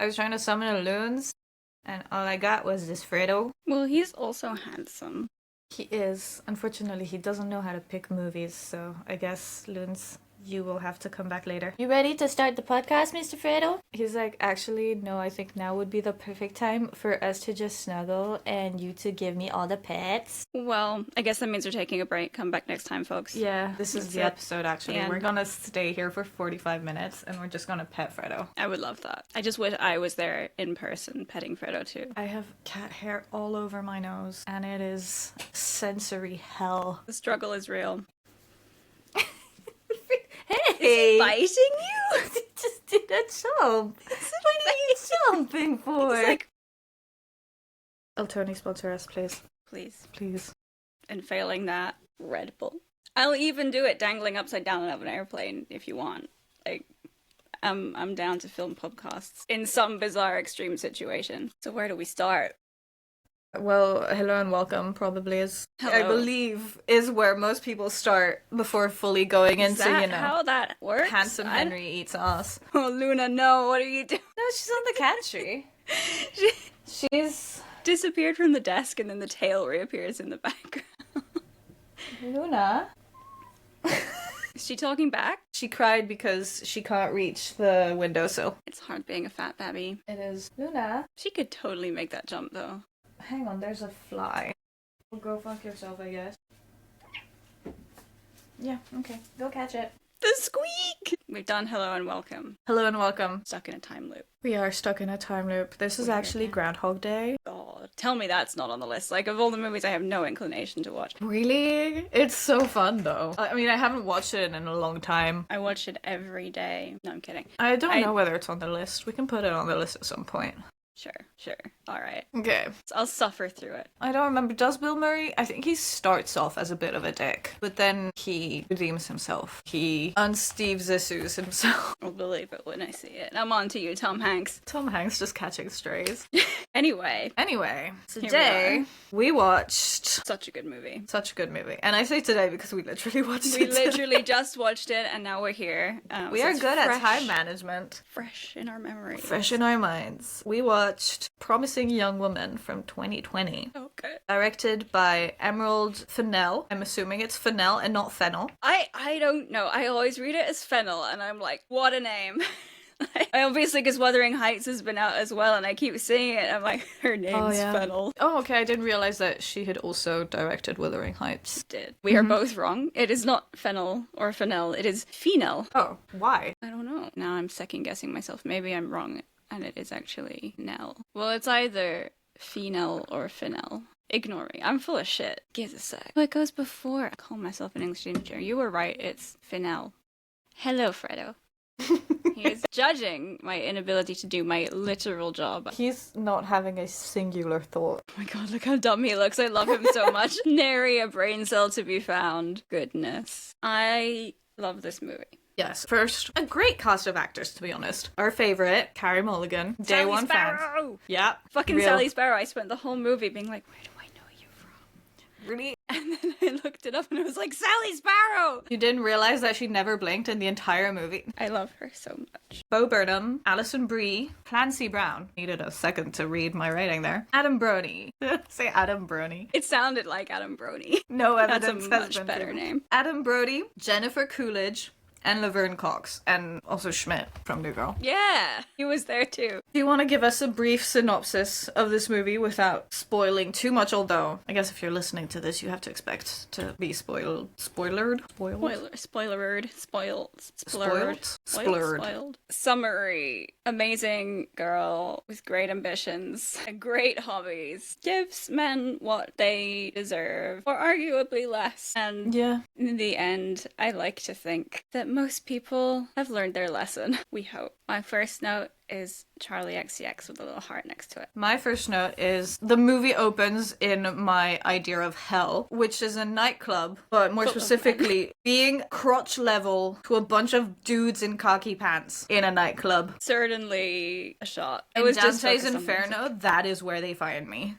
I was trying to summon a loons, and all I got was this Fredo. Well, he's also handsome. He is. Unfortunately, he doesn't know how to pick movies, so I guess, loons, you will have to come back later. You ready to start the podcast, Mr. Fredo? He's like, actually, no, I think now would be the perfect time for us to just snuggle and you to give me all the pets. Well, I guess that means we're taking a break. Come back next time, folks. Yeah, this is the episode, actually. The end. We're gonna stay here for 45 minutes and we're just gonna pet Fredo. I would love that. I just wish I was there in person petting Fredo too. I have cat hair all over my nose and it is sensory hell. The struggle is real. Hey! Biting you? He just did a jump. What are you jumping for? It's like, Oh, Tony, sponsor us, please. please. Please. And failing that, Red Bull. I'll even do it dangling upside down out of an airplane if you want. Like, I'm down to film podcasts in some bizarre extreme situation. So where do we start? Well, hello and welcome probably is, Hello. I believe, is where most people start before fully going Is into, that you know, how that works? handsome Henry eats ass. Oh, Luna, no, what are you doing? No, she's on the cat tree. She's... Disappeared from the desk and then the tail reappears in the background. Luna. Is she talking back? She cried because she can't reach the windowsill. It's hard being a fat babby. It is. Luna. She could totally make that jump though. Hang on, there's a fly. Go fuck yourself, I guess. Yeah, okay. Go catch it. The squeak! We've done hello and welcome. Hello and welcome. Stuck in a time loop. We are stuck in a time loop. This is We're actually here. Groundhog Day. God, tell me that's not on the list. Like, of all the movies I have no inclination to watch. Really? It's so fun though. I mean, I haven't watched it in a long time. I watch it every day. No, I'm kidding. I don't know whether it's on the list. We can put it on the list at some point. Sure. Alright. Okay. So I'll suffer through it. I don't remember. Does Bill Murray? I think he starts off as a bit of a dick, but then he redeems himself. He unSteve Zissous himself. I'll believe it when I see it. I'm on to you, Tom Hanks. Tom Hanks just catching strays. Anyway, Today we watched such a good movie. such a good movie. And I say today because we literally watched We it today. literally just watched it and now we're here. We So are it's good at fresh- time management. Fresh in our memory. Fresh in our minds. We watched Promising Young Woman from 2020. Okay. Directed by Emerald Fennell. I'm assuming it's Fennell and not Fennel. I don't know. I always read it as Fennel and I'm like, what a name. I obviously, because Wuthering Heights has been out as well and I keep seeing it. I'm like, her name's Fennel. Oh, okay. I didn't realize that she had also directed Wuthering Heights. We are both wrong. It is not Fennel or Fennell. It is Fennel. Oh, why? I don't know. Now I'm second guessing myself. Maybe I'm wrong and it is actually Nell. Well, it's either Fennel or Fennel. Ignore me. I'm full of shit. Give a sec. Oh, it goes before. I call myself an English teacher. You were right. It's Fennel. Hello, Fredo. He is judging my inability to do my literal job. He's not having a singular thought. Oh my god, look how dumb he looks. I love him so much. Nary a brain cell to be found. Goodness. I love this movie. Yes. First, a great cast of actors, to be honest. Our favorite, Carey Mulligan. Day Sally one fans. Sparrow! Yep. Fucking Real. Sally Sparrow. I spent the whole movie being like, where do I know you from? Really? And then I looked it up and I was like, Sally Sparrow! You didn't realize that she never blinked in the entire movie. I love her so much. Bo Burnham, Alison Brie, Clancy Brown. Needed a second to read my writing there. Adam Brody. Say Adam Brony. It sounded like Adam Brody. No That's evidence a has much been better given. name. Adam Brody, Jennifer Coolidge, and Laverne Cox, and also Schmidt from New Girl. Yeah, he was there too. Do you want to give us a brief synopsis of this movie without spoiling too much? Although, I guess if you're listening to this, you have to expect to be spoiled. Spoilered? Spoilered. Spoiled. Splurred. Summary. Amazing girl with great ambitions and great hobbies. Gives men what they deserve, or arguably less. And Yeah. in the end, I like to think that most people have learned their lesson. We hope. My first note is Charlie XCX with a little heart next to it. My first note is the movie opens in my idea of hell, which is a nightclub, but more Full of specifically, being crotch level to a bunch of dudes in khaki pants in a nightclub. Certainly a shot. It In was just Dante's focused on music. Inferno, that is where they find me.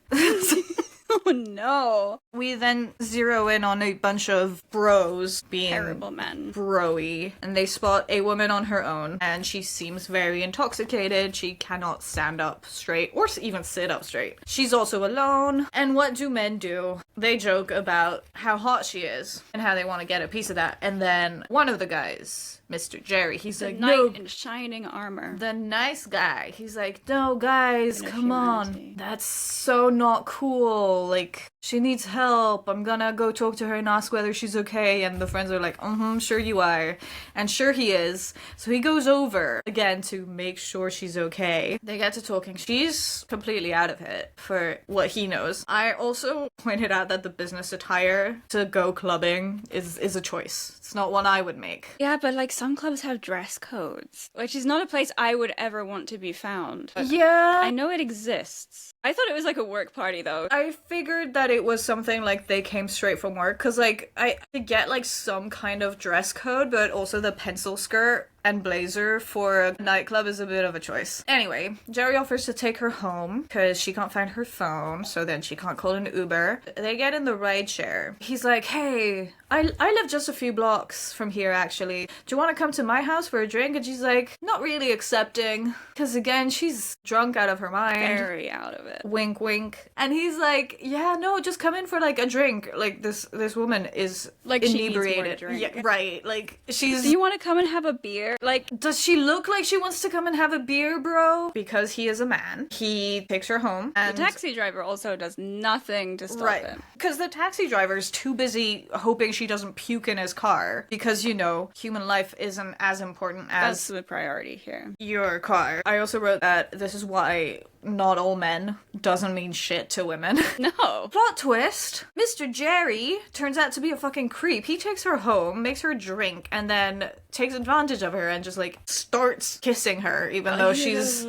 Oh no. We then zero in on a bunch of bros being Terrible men. bro-y, and they spot a woman on her own, and she seems very intoxicated. She cannot stand up straight or even sit up straight. She's also alone, and what do men do? They joke about how hot she is and how they want to get a piece of that, and then one of the guys, Mr. Jerry, he's The like, knight no, in shining armor. the nice guy. He's like, no, guys, Bit of come on. humanity. That's so not cool. Like, she needs help. I'm gonna go talk to her and ask whether she's okay. And the friends are like, sure you are. And sure he is. So he goes over again to make sure she's okay. They get to talking. She's completely out of it for what he knows. I also pointed out that the business attire to go clubbing is a choice. It's not one I would make. Yeah, but like some clubs have dress codes, which is not a place I would ever want to be found. Yeah. I know it exists. I thought it was like a work party though. I figured that it was something like they came straight from work, because like I get like some kind of dress code, but also the pencil skirt and blazer for a nightclub is a bit of a choice. Anyway, Jerry offers to take her home because she can't find her phone, so then she can't call an Uber. They get in the ride share. He's like, hey, I live just a few blocks from here actually. Do you want to come to my house for a drink? And she's like, not really accepting, because again, she's drunk out of her mind. Very out of it. Wink, wink. And he's like, yeah, no, just come in for like a drink. Like this woman is Like she needs more inebriated. drink. Yeah, right. Like she's. Do you want to come and have a beer? Like, Does she look like she wants to come and have a beer, bro? Because he is a man. He takes her home. And the taxi driver also does nothing to stop right. him. Because the taxi driver is too busy hoping she doesn't puke in his car. Because, you know, human life isn't as important That's as the priority here. your car. I also wrote that this is why not all men doesn't mean shit to women. No. Plot twist. Mr. Jerry turns out to be a fucking creep. He takes her home, makes her drink, and then takes advantage of her and just like starts kissing her even though she's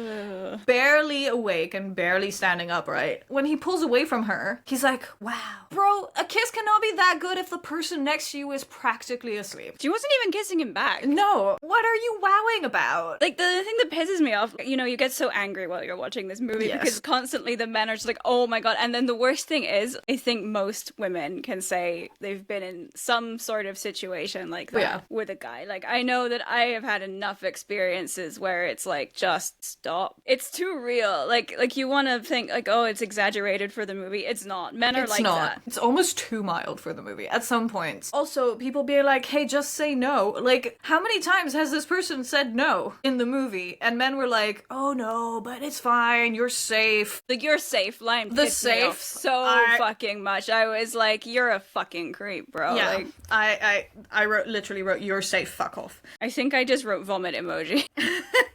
barely awake and barely standing upright. When he pulls away from her, he's like, wow. Bro, a kiss cannot be that good if the person next to you is practically asleep. She wasn't even kissing him back. No. What are you wowing about? Like, the thing that pisses me off, you know, you get so angry while you're watching this movie Yes. because constantly the men are just like, oh my god. And then the worst thing is, I think most women can say they've been in some sort of situation like that with a guy. Like, I know that I have had enough experiences where it's like, just stop. It's too real. Like you want to think like, oh, it's exaggerated for the movie. It's not. Men are It's like not. that. It's almost too mild for the movie at some points. Also, people being like, hey, just say no. Like, how many times has this person said no in the movie? And men were like, oh no, but it's fine, you're safe. Like, you're safe line The pissed me off safe, so fucking much. I was like, you're a fucking creep, bro. Yeah, Like, I literally wrote, you're safe, fuck off. I think I just wrote vomit emoji.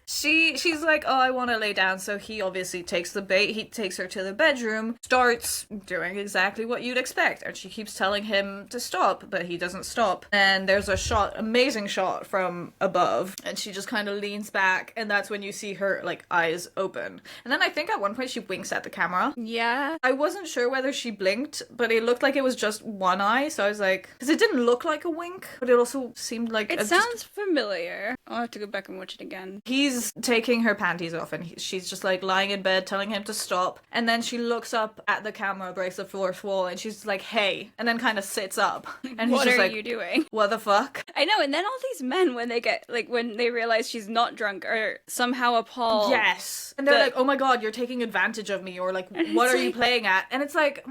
She's like, oh, I want to lay down, so he obviously takes the bait, he takes her to the bedroom, starts doing exactly what you'd expect, and she keeps telling him to stop, but he doesn't stop. And there's a shot, amazing shot from above, and she just kind of leans back, and that's when you see her, like, eyes open. And then I think at one point she winks at the camera. Yeah. I wasn't sure whether she blinked, but it looked like it was just one eye, so I was like, because it didn't look like a wink, but it also seemed like It sounds familiar. I'll have to go back and watch it again. He's taking her panties off and she's just like lying in bed telling him to stop, and then she looks up at the camera, breaks the fourth wall, and she's like, hey, and then kind of sits up, and he's What just are like, you doing? what the fuck? I know, and then all these men, when they get, like, when they realize she's not drunk, are somehow appalled. Yes. And they're like, oh my god, you're taking advantage of me, or like, what are you playing at? And it's like,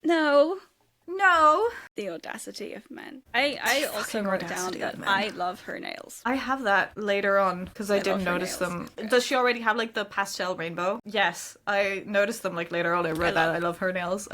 No. no. The audacity of men. I also wrote down audacity that of men. I love her nails. I have that later on because I love didn't her notice nails. them. Does she already have like the pastel rainbow? Yes, I noticed them like later on. I wrote that I love her nails.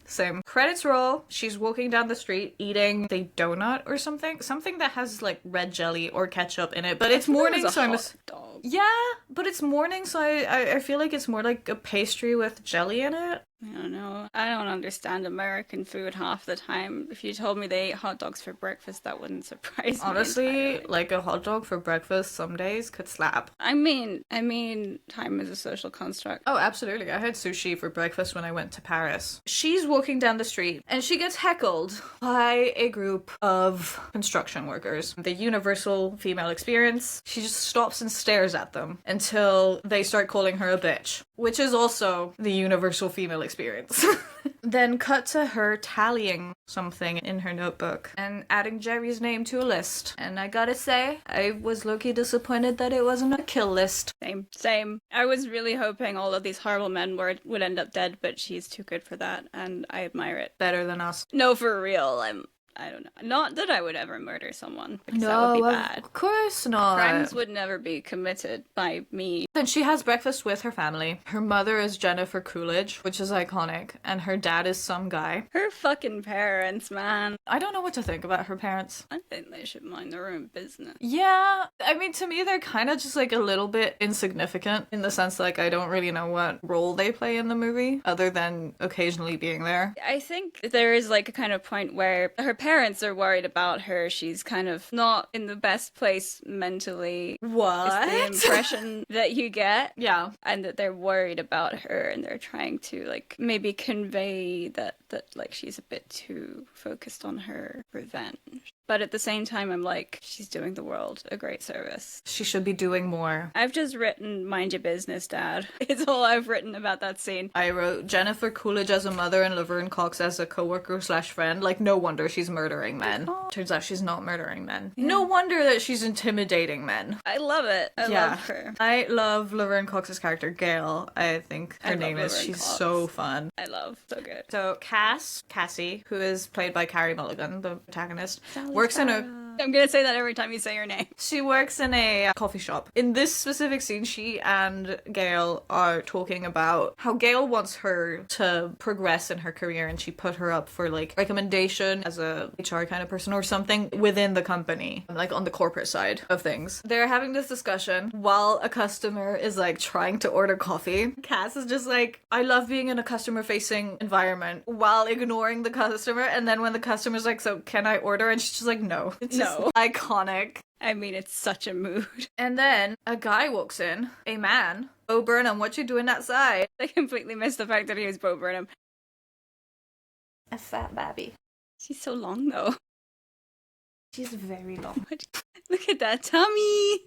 Same. Credits roll. She's walking down the street eating a donut or something that has like red jelly or ketchup in it. But it's morning, so I'm dog. yeah. But it's morning, so I feel like it's more like a pastry with jelly in it. I don't know. I don't understand American food half the time. If you told me they ate hot dogs for breakfast, that wouldn't surprise me. Honestly, entirely. like a hot dog for breakfast some days could slap. I mean, time is a social construct. Oh, absolutely. I had sushi for breakfast when I went to Paris. She's walking down the street and she gets heckled by a group of construction workers. The universal female experience. She just stops and stares at them until they start calling her a bitch. which is also the universal female experience. Then cut to her tallying something in her notebook and adding Jerry's name to a list. And I gotta say, I was low-key disappointed that it wasn't a kill list. Same. I was really hoping all of these horrible men would end up dead, but she's too good for that, and I admire it. Better than us. No, for real, I don't know. Not that I would ever murder someone, because that would be bad. Of course not. Crimes would never be committed by me. Then she has breakfast with her family. Her mother is Jennifer Coolidge, which is iconic, and her dad is some guy. Her fucking parents, man. I don't know what to think about her parents. I think they should mind their own business. Yeah, I mean, to me, they're kind of just like a little bit insignificant in the sense like I don't really know what role they play in the movie other than occasionally being there. I think there is like a kind of point where her parents are worried about her. She's kind of not in the best place mentally. What? Is the impression that you get. Yeah. And that they're worried about her and they're trying to like maybe convey that like she's a bit too focused on her revenge. But at the same time, I'm like, she's doing the world a great service. She should be doing more. I've just written, mind your business, Dad. It's all I've written about that scene. I wrote Jennifer Coolidge as a mother and Laverne Cox as a coworker/friend. Like, no wonder she's murdering men. Turns out she's not murdering men. Yeah. No wonder that she's intimidating men. I love it. I love her. I love Laverne Cox's character, Gail. I think her name is. She's so fun. I love. So good. So Cassie, who is played by Carey Mulligan, the protagonist, works in a... I'm gonna say that every time you say her name. She works in a coffee shop. In this specific scene, she and Gail are talking about how Gail wants her to progress in her career and she put her up for like recommendation as a HR kind of person or something within the company, like on the corporate side of things. They're having this discussion while a customer is like trying to order coffee. Cass is just like, I love being in a customer facing environment while ignoring the customer, and then when the customer's like, so can I order? And she's just like, no. It's just iconic. I mean, it's such a mood. And then a guy walks in, a man. Oh, Burnham, what you doing outside? I completely missed the fact that he was Bo Burnham. A fat babby. She's so long, though. She's very long. Look at that tummy!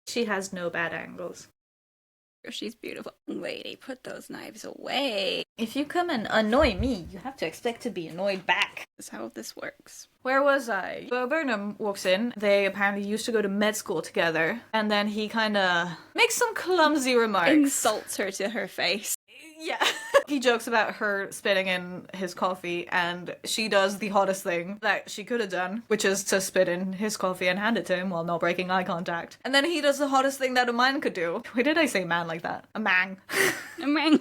She has no bad angles. She's beautiful. Lady, put those knives away. If you come and annoy me, you have to expect to be annoyed back. That's how this works. Where was I? Bo Burnham walks in. They apparently used to go to med school together. And then he kind of makes some clumsy remarks. Insults her to her face. Yeah. He jokes about her spitting in his coffee, and she does the hottest thing that she could have done, which is to spit in his coffee and hand it to him while not breaking eye contact. And then he does the hottest thing that a man could do. Why did I say man like that? A man. A man.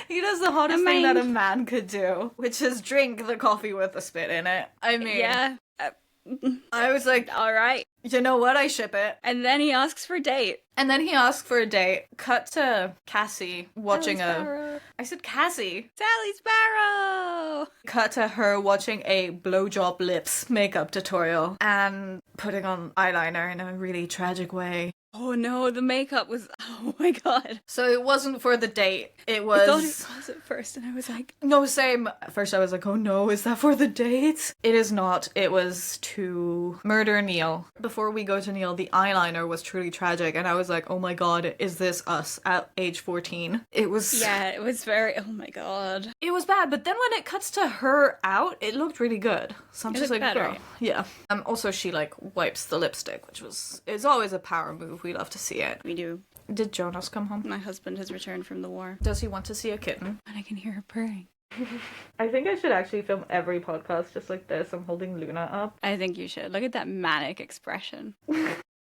He does the hottest thing that a man could do, which is drink the coffee with a spit in it. I mean... Yeah. I was like, alright. You know what? I ship it. And then he asks for a date. And then he asks for a date. Cut to Cassie watching I said Cassie. Sally Sparrow! Cut to her watching a blowjob lips makeup tutorial and putting on eyeliner in a really tragic way. Oh no, the makeup was... Oh my god. So it wasn't for the date. It was... I thought it was at first, and I was like... No, same. At first I was like, oh no, is that for the date? It is not. It was to murder Neil. Before we go to Neil, the eyeliner was truly tragic, and I was like, oh my god, is this us at age 14? It was... Yeah, it was very... Oh my god. It was bad, but then when it cuts to her out, it looked really good. So I'm just like, better. girl. Yeah. Also, she like wipes the lipstick, which was... It's always a power move. We love to see it. We do. Did Jonas come home? My husband has returned from the war. Does he want to see a kitten? And I can hear her purring. I think I should actually film every podcast just like this. I'm holding Luna up. I think you should. Look at that manic expression.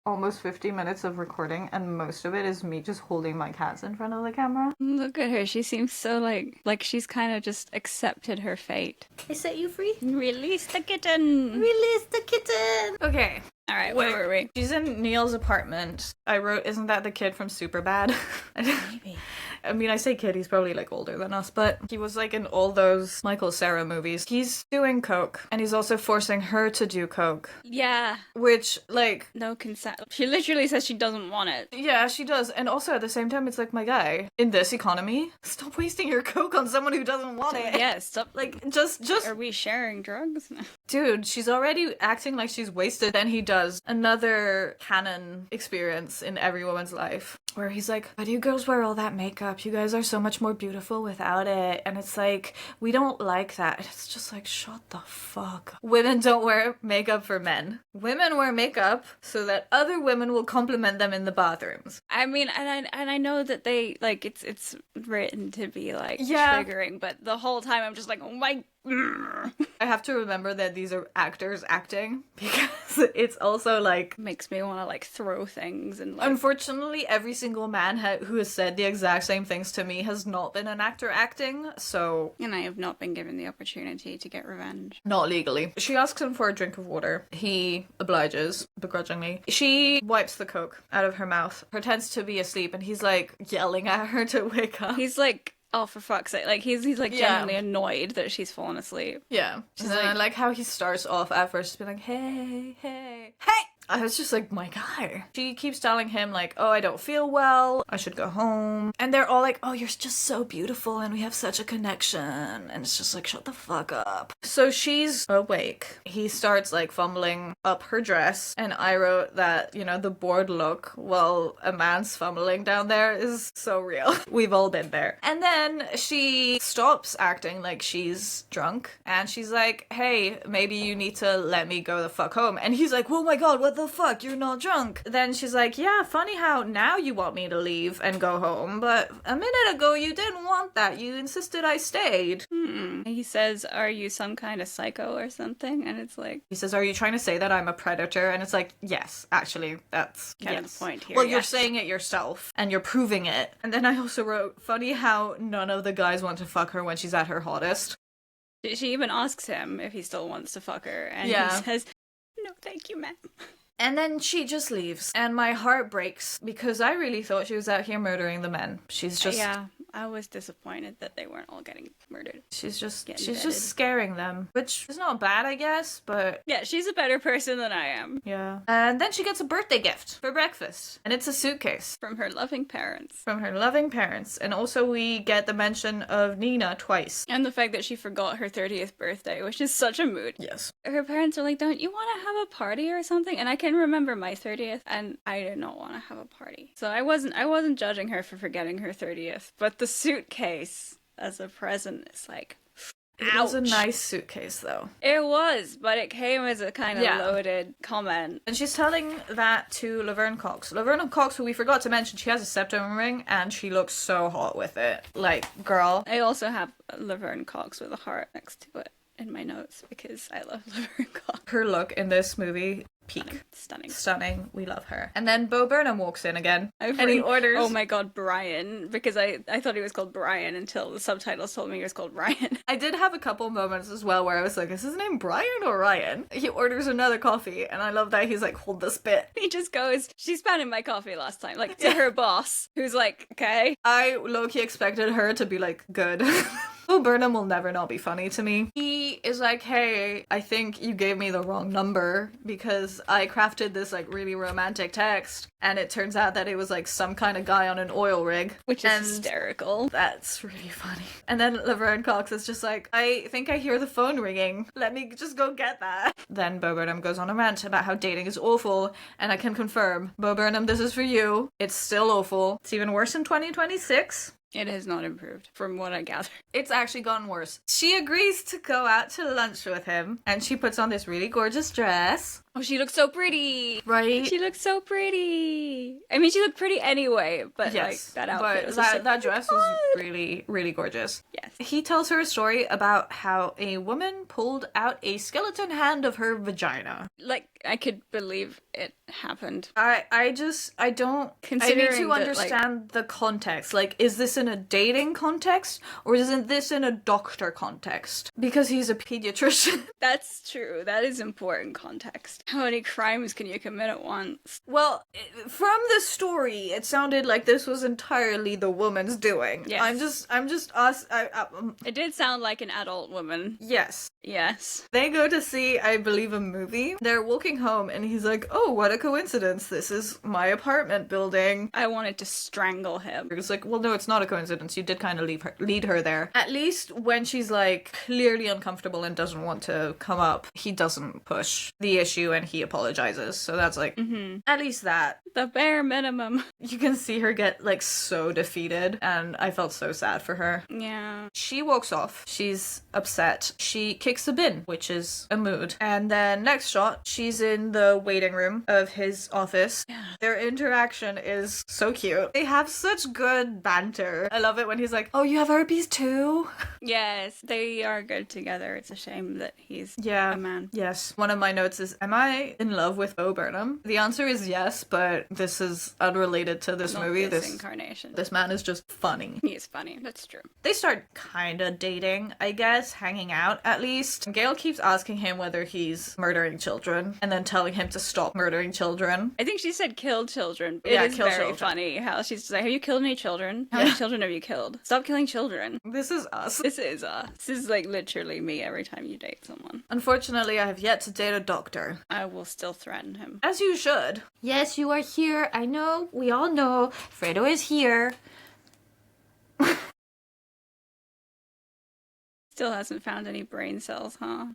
Almost 50 minutes of recording, and most of it is me just holding my cats in front of the camera. Look at her. She seems so like she's kind of just accepted her fate. I set you free. Release the kitten. Release the kitten. Okay. All right, where were we? She's in Neil's apartment. I wrote, isn't that the kid from Superbad? Maybe. I mean, I say kid, he's probably like older than us, but he was like in all those Michael Cera movies. He's doing coke, and he's also forcing her to do coke. Yeah. Which, like... No consent. She literally says she doesn't want it. Yeah, she does. And also at the same time, it's like, my guy, in this economy, stop wasting your coke on someone who doesn't want it. Yeah, stop. Like, just... Are we sharing drugs? Dude, she's already acting like she's wasted. Then he does another canon experience in every woman's life where he's like, why do you girls wear all that makeup? You guys are so much more beautiful without it. And it's like, we don't like that. And it's just like, shut the fuck up. Women don't wear makeup for men. Women wear makeup so that other women will compliment them in the bathrooms. I mean, and I know that they, like, it's written to be, like, yeah, triggering, but the whole time I'm just like, oh my... I have to remember that these are actors acting, because it's also like... makes me want to like throw things and like... Unfortunately, every single man who has said the exact same things to me has not been an actor acting, so... And I have not been given the opportunity to get revenge. Not legally. She asks him for a drink of water. He obliges, begrudgingly. She wipes the coke out of her mouth, pretends to be asleep, and he's like yelling at her to wake up. He's like... oh, for fuck's sake. Like, he's like genuinely annoyed that she's fallen asleep. Yeah. And then I like how he starts off at first just being like, hey, hey, hey! I was just like, my guy. She keeps telling him like, oh, I don't feel well. I should go home. And they're all like, oh, you're just so beautiful and we have such a connection. And it's just like, shut the fuck up. So she's awake. He starts like fumbling up her dress. And I wrote that, you know, the bored look while a man's fumbling down there is so real. We've all been there. And then she stops acting like she's drunk. And she's like, hey, maybe you need to let me go the fuck home. And he's like, oh my god, what the fuck, you're not drunk. Then she's like, yeah, funny how now you want me to leave and go home, but a minute ago you didn't want that. You insisted I stayed. He says, are you some kind of psycho or something? And it's like... he says, are you trying to say that I'm a predator? And it's like, yes, actually, that's kind of the point here. Well, you're saying it yourself, and you're proving it. And then I also wrote, funny how none of the guys want to fuck her when she's at her hottest. She even asks him if he still wants to fuck her, and he says, no, thank you, ma'am. And then she just leaves, and my heart breaks because I really thought she was out here murdering the men. She's just... yeah, I was disappointed that they weren't all getting murdered. She's just scaring them, which is not bad, I guess, but... yeah, she's a better person than I am. Yeah. And then she gets a birthday gift for breakfast, and it's a suitcase. From her loving parents. From her loving parents. And also we get the mention of Nina twice. And the fact that she forgot her 30th birthday, which is such a mood. Yes. Her parents are like, don't you want to have a party or something? And I can remember my 30th, and I did not want to have a party. So I wasn't judging her for forgetting her 30th, but the suitcase as a present is like, it was a nice suitcase, though. It was, but it came as a kind of loaded comment. And she's telling that to Laverne Cox. Laverne Cox, who we forgot to mention, she has a septum ring, and she looks so hot with it. Like, girl. I also have Laverne Cox with a heart next to it in my notes, because I love Laverne Cox. Her look in this movie... peak. Stunning. We love her. And then Bo Burnham walks in again. And he orders... oh my god, Brian. Because I thought he was called Brian until the subtitles told me he was called Ryan. I did have a couple moments as well where I was like, is his name Brian or Ryan? He orders another coffee, and I love that he's like, hold this bit. He just goes, she spat in my coffee last time. Like, to her boss, who's like, okay. I low-key expected her to be like, good. Bo Burnham will never not be funny to me. He is like, hey, I think you gave me the wrong number because I crafted this like really romantic text, and it turns out that it was like some kind of guy on an oil rig. Which is hysterical. That's really funny. And then Laverne Cox is just like, I think I hear the phone ringing. Let me just go get that. Then Bo Burnham goes on a rant about how dating is awful, and I can confirm, Bo Burnham, this is for you. It's still awful. It's even worse in 2026. It has not improved, from what I gather. It's actually gotten worse. She agrees to go out to lunch with him, and she puts on this really gorgeous dress. Oh, she looks so pretty! Right? She looks so pretty! I mean, she looked pretty anyway, but yes, like, that outfit was that dress was really, really gorgeous. Yes. He tells her a story about how a woman pulled out a skeleton hand of her vagina. Like, I could believe it happened. I need to understand the context. Like, is this in a dating context, or is this in a doctor context? Because he's a pediatrician. That's true. That is important context. How many crimes can you commit at once? Well, from the story, it sounded like this was entirely the woman's doing. Yes. I'm just us. It did sound like an adult woman. Yes. Yes. They go to see, I believe, a movie. They're walking home, and he's like, "Oh, what a coincidence! This is my apartment building." I wanted to strangle him. It's like, well, no, it's not a coincidence. You did kind of lead her there. At least when she's like clearly uncomfortable and doesn't want to come up, he doesn't push the issue and he apologizes. So that's like, at least that. The bare minimum. You can see her get like so defeated, and I felt so sad for her. Yeah. She walks off. She's upset. She kicks the bin, which is a mood. And then next shot, she's in the waiting room of his office. Yeah. Their interaction is so cute. They have such good banter. I love it when he's like, "Oh, you have herpes too?" Yes, they are good together. It's a shame that he's Yeah. a man. Yes. One of my notes is, am I in love with Bo Burnham? The answer is yes, but this is unrelated to this Not movie. this incarnation. This man is just funny. He is funny. That's true. They start kind of dating, I guess, hanging out at least. Gail keeps asking him whether he's murdering children and then telling him to stop murdering children. I think she said kill children. It Yeah, is kill very children. funny how she's like, have you killed any children? How many children have you killed? Stop killing children. This is us. This is us. This is like literally me every time you date someone. Unfortunately, I have yet to date a doctor. I will still threaten him. As you should. Yes, you are here. I know. We all know. Fredo is here. Still hasn't found any brain cells, huh?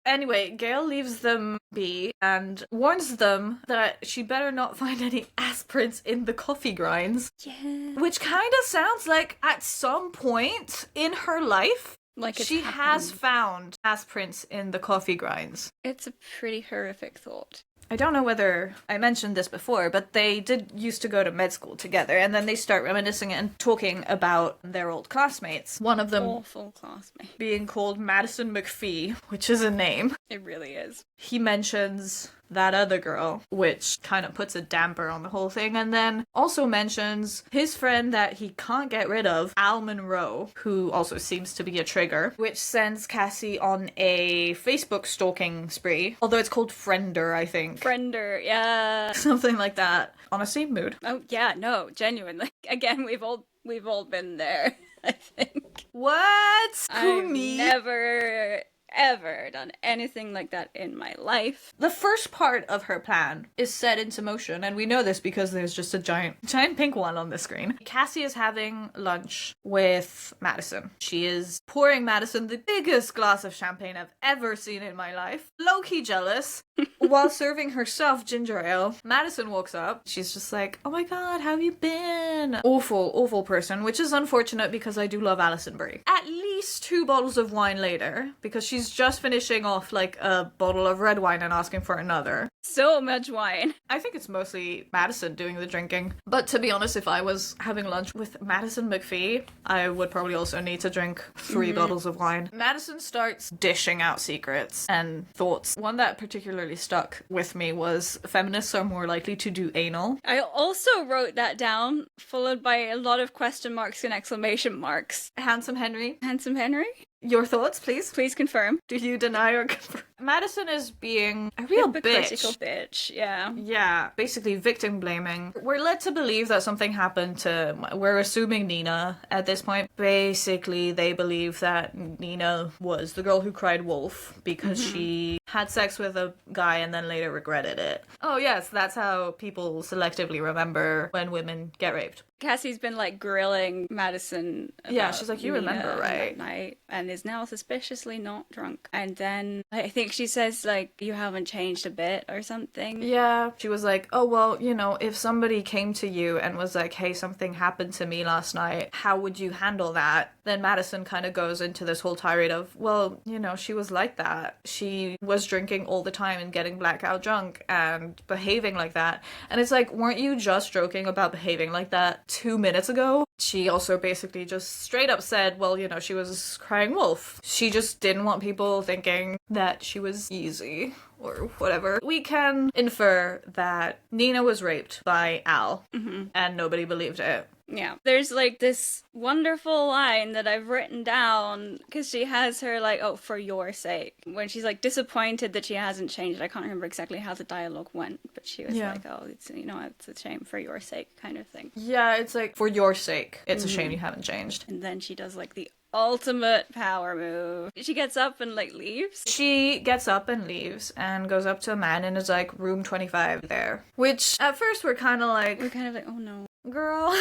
Anyway, Gail leaves them be and warns them that she better not find any ass prints in the coffee grinds. Yeah. Which kind of sounds like at some point in her life, Like it's she has happened. found ass prints in the coffee grinds. It's a pretty horrific thought. I don't know whether I mentioned this before, but they did used to go to med school together, and then they start reminiscing and talking about their old classmates. One of them Awful classmate. being called Madison McPhee, which is a name. It really is. He mentions that other girl, which kind of puts a damper on the whole thing, and then also mentions his friend that he can't get rid of, Al Monroe, who also seems to be a trigger, which sends Cassie on a Facebook stalking spree, although it's called Friender, I think. Friender, yeah. Something like that. Honestly, mood. Oh yeah, no, genuinely. Again, we've all been there, I think. What? Who, I've me? never ever done anything like that in my life. The first part of her plan is set into motion, and we know this because there's just a giant pink one on the screen. Cassie is having lunch with Madison. She is pouring Madison the biggest glass of champagne I've ever seen in my life. Low-key jealous. While serving herself ginger ale, Madison walks up. She's just like, "Oh my god, how have you been?" Awful person, which is unfortunate because I do love Alison Brie. At least 2 bottles of wine later, because she's just finishing off like a bottle of red wine and asking for another. So much wine. I think it's mostly Madison doing the drinking. But to be honest, if I was having lunch with Madison McPhee, I would probably also need to drink 3 bottles of wine. Madison starts dishing out secrets and thoughts. One that particularly stuck with me was feminists are more likely to do anal. I also wrote that down, followed by a lot of question marks and exclamation marks. Handsome Henry, Handsome Henry? your thoughts, please? Please confirm. Do you deny or confirm? Madison is being a real Hypocritical bitch. bitch, yeah. Yeah, basically victim blaming. We're led to believe that something happened to, we're assuming Nina at this point. Basically, they believe that Nina was the girl who cried wolf because she had sex with a guy and then later regretted it. Oh yes, that's how people selectively remember when women get raped. Cassie's been like grilling Madison. Yeah, about she's like, "You Nina remember, right?" That night, and is now suspiciously not drunk. And then I think she says like, "You haven't changed a bit" or something. Yeah, she was like, "Oh, well, you know, if somebody came to you and was like, hey, something happened to me last night, how would you handle that?" Then Madison kind of goes into this whole tirade of, well, you know, she was like that. She was drinking all the time and getting blackout drunk and behaving like that. And it's like, weren't you just joking about behaving like that 2 minutes ago? She also basically just straight up said, well, you know, she was crying wolf. She just didn't want people thinking that she was easy, or whatever, we can infer that Nina was raped by Al, and nobody believed it. Yeah. There's like this wonderful line that I've written down because she has her like, oh, for your sake. When she's like disappointed that she hasn't changed. I can't remember exactly how the dialogue went, but she was like, oh, it's, you know, it's a shame for your sake kind of thing. Yeah, it's like, for your sake, it's a shame you haven't changed. And then she does like the ultimate power move. She gets up and like leaves. She gets up and leaves and goes up to a man and is like, room 25 there. Which, at first, we're kind of like, oh no. Girl,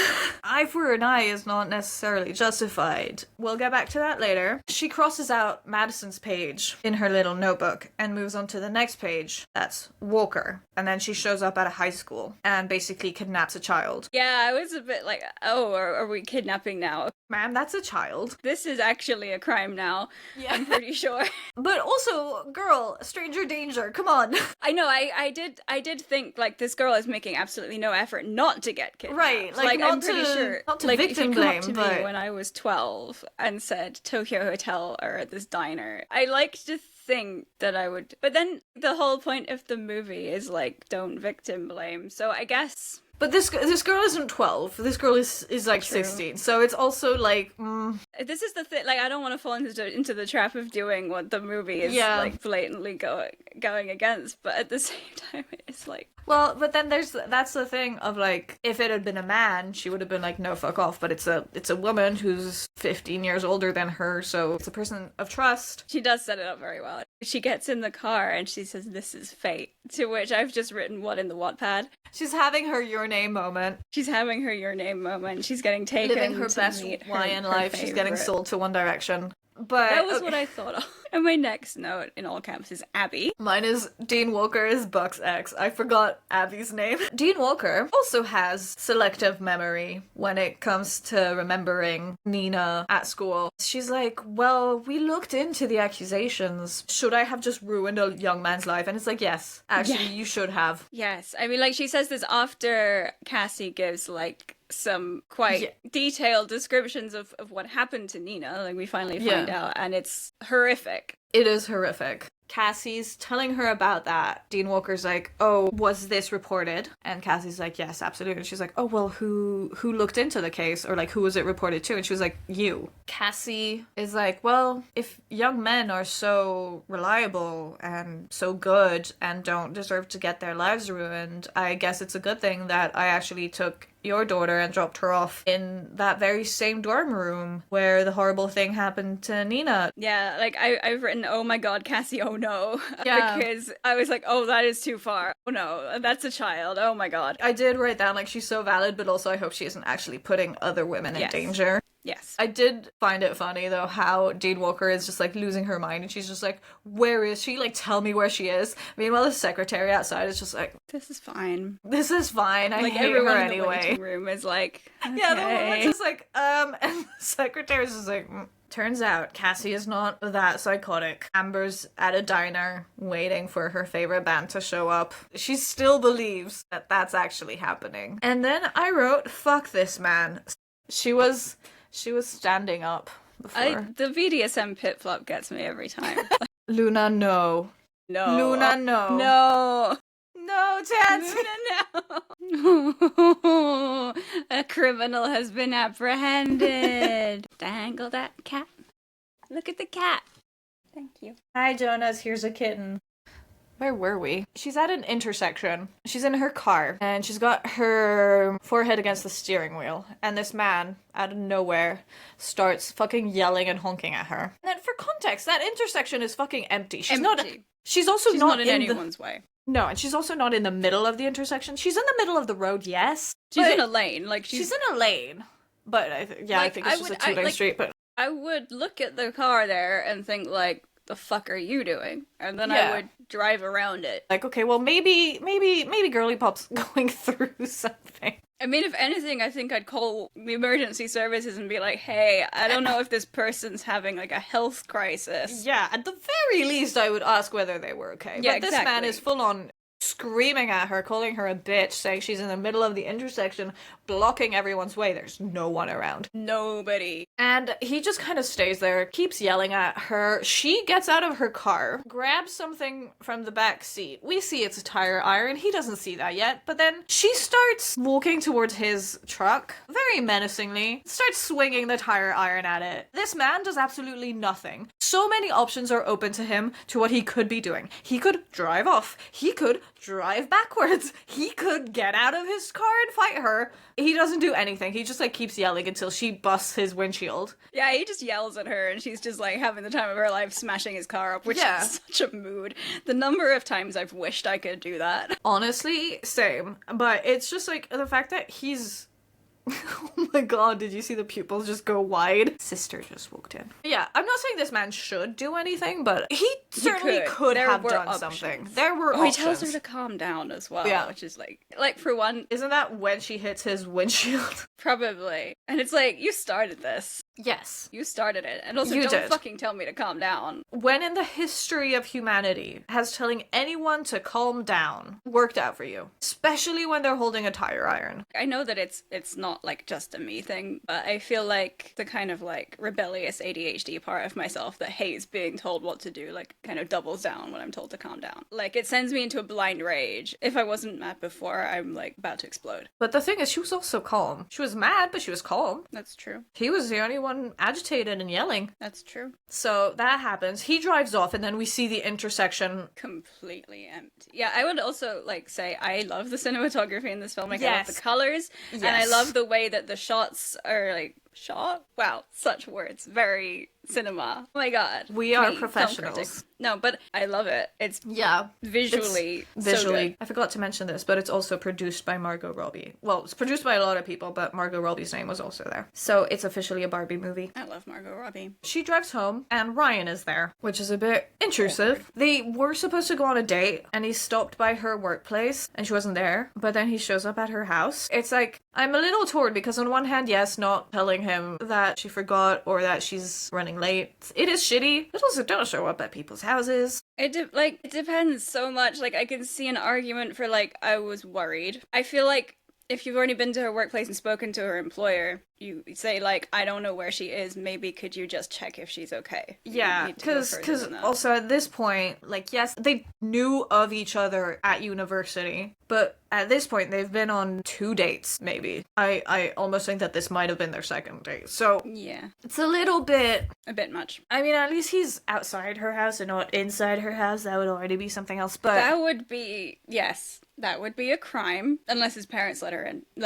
eye for an eye is not necessarily justified. We'll get back to that later. She crosses out Madison's page in her little notebook and moves on to the next page. That's Walker. And then she shows up at a high school and basically kidnaps a child. Yeah, I was a bit like, oh, are we kidnapping now? Ma'am, that's a child. This is actually a crime now. Yeah. I'm pretty sure. But also, girl, stranger danger, come on. I know, I did think, like, this girl is making absolutely no effort not to get kidnapped. Right, like I'm pretty sure. Not to victim blame, if you come up to but me when I was 12 and said Tokyo Hotel or at this diner, I like to think that I would. But then the whole point of the movie is like, don't victim blame. So I guess. But this girl isn't 12. This girl is like True. 16. So it's also like, This is the thing. Like, I don't want to fall into the trap of doing what the movie is like blatantly going against. But at the same time, it's like. Well, but then that's the thing of like, if it had been a man, she would have been like, no, fuck off. But it's a woman who's 15 years older than her, so it's a person of trust. She does set it up very well. She gets in the car and she says, "This is fate." To which I've just written what in the Wattpad. She's having her your name moment. She's having her your name moment. She's getting taken living her best YN life. She's getting sold to One Direction. But that was what I thought of. And my next note in all caps is Abby. Mine is Dean Walker is Buck's ex. I forgot Abby's name. Dean Walker also has selective memory when it comes to remembering Nina at school. She's like, well, we looked into the accusations. Should I have just ruined a young man's life? And it's like, yes, actually, you should have. Yes. I mean, like, she says this after Cassie gives, like, some quite detailed descriptions of what happened to Nina. Like, we finally find out, and it's horrific. It is horrific. Cassie's telling her about that. Dean Walker's like, oh, was this reported? And Cassie's like, yes, absolutely. And she's like, oh, well, who looked into the case? Or like, who was it reported to? And she was like, you. Cassie is like, well, if young men are so reliable and so good and don't deserve to get their lives ruined, I guess it's a good thing that I actually took your daughter and dropped her off in that very same dorm room where the horrible thing happened to Nina. Yeah, like I've written, oh my god, Cassie, oh no. Yeah. Because I was like, oh, that is too far. Oh no, that's a child. Oh my god. I did write down, like, she's so valid, but also I hope she isn't actually putting other women in danger. Yes. I did find it funny, though, how Dean Walker is just, like, losing her mind, and she's just like, where is she? Like, tell me where she is. Meanwhile, the secretary outside is just like, this is fine. This is fine. I like, hate everyone her in the anyway. waiting room is like, okay. Yeah, the woman's just like, and the secretary's just like, Turns out Cassie is not that psychotic. Amber's at a diner waiting for her favorite band to show up. She still believes that that's actually happening. And then I wrote, fuck this man. She was standing up before. The BDSM pit flop gets me every time. Luna, no. No. Luna, no. No. No, Tats. Luna, no. A criminal has been apprehended. Dangle that cat. Look at the cat. Thank you. Hi, Jonas. Here's a kitten. Where were we? She's at an intersection. She's in her car, and she's got her forehead against the steering wheel. And this man, out of nowhere, starts fucking yelling and honking at her. And then, for context, that intersection is fucking empty. She's not. She's also not in anyone's way. No, and she's also not in the middle of the intersection. She's in the middle of the road, yes. She's in a lane. Like she's in a lane. But I think it's just a two-lane street. But I would look at the car there and think, like, the fuck are you doing? And then I would drive around it. Like, okay, well, maybe Girly Pop's going through something. I mean, if anything, I think I'd call the emergency services and be like, hey, I don't know if this person's having, like, a health crisis. Yeah, at the very least, I would ask whether they were okay. Yeah, but this man is full on screaming at her, calling her a bitch, saying she's in the middle of the intersection, blocking everyone's way. There's no one around. Nobody. And he just kind of stays there, keeps yelling at her. She gets out of her car, grabs something from the back seat. We see it's a tire iron. He doesn't see that yet. But then she starts walking towards his truck, very menacingly, starts swinging the tire iron at it. This man does absolutely nothing. So many options are open to him to what he could be doing. He could drive off. He could drive backwards. He could get out of his car and fight her. He doesn't do anything. He just like keeps yelling until she busts his windshield. Yeah, he just yells at her and she's just like having the time of her life, smashing his car up, which is such a mood. The number of times I've wished I could do that. Honestly, same. But it's just like the fact that he's... Oh my god, did you see the pupils just go wide? Sister just walked in. Yeah, I'm not saying this man should do anything, but he certainly could have done something. There were options. He tells her to calm down as well, which is like for one... Isn't that when she hits his windshield? Probably. And it's like, you started this. Yes. You started it. And also, don't fucking tell me to calm down. When in the history of humanity has telling anyone to calm down worked out for you? Especially when they're holding a tire iron. I know that it's not like just a me thing, but I feel like the kind of like rebellious ADHD part of myself that hates being told what to do, like kind of doubles down when I'm told to calm down. Like it sends me into a blind rage. If I wasn't mad before, I'm like about to explode. But the thing is, she was also calm. She was mad, but she was calm. That's true. He was the only one agitated and yelling. That's true. So that happens. He drives off and then we see the intersection completely empty. Yeah, I would also like say I love the cinematography in this film. Like I love the colors and I love the way that the shots are like shot. Wow, such words. Very cinema. Oh my god. We are professionals. No, but I love it. It's visually so good. I forgot to mention this, but it's also produced by Margot Robbie. Well, it's produced by a lot of people, but Margot Robbie's name was also there. So it's officially a Barbie movie. I love Margot Robbie. She drives home and Ryan is there, which is a bit intrusive. They were supposed to go on a date and he stopped by her workplace and she wasn't there, but then he shows up at her house. It's like, I'm a little torn because on one hand, yes, not telling him that she forgot or that she's running late. It is shitty, but also don't show up at people's houses. It depends so much. Like, I can see an argument for, like, I was worried. I feel like if you've already been to her workplace and spoken to her employer, you say, like, I don't know where she is, maybe could you just check if she's okay? Yeah, because also at this point, like, yes, they knew of each other at university, but at this point they've been on 2 dates, maybe. I almost think that this might have been their second date, so... Yeah. It's a little bit... A bit much. I mean, at least he's outside her house and not inside her house. That would already be something else, but... That would be... Yes. That would be a crime, unless his parents let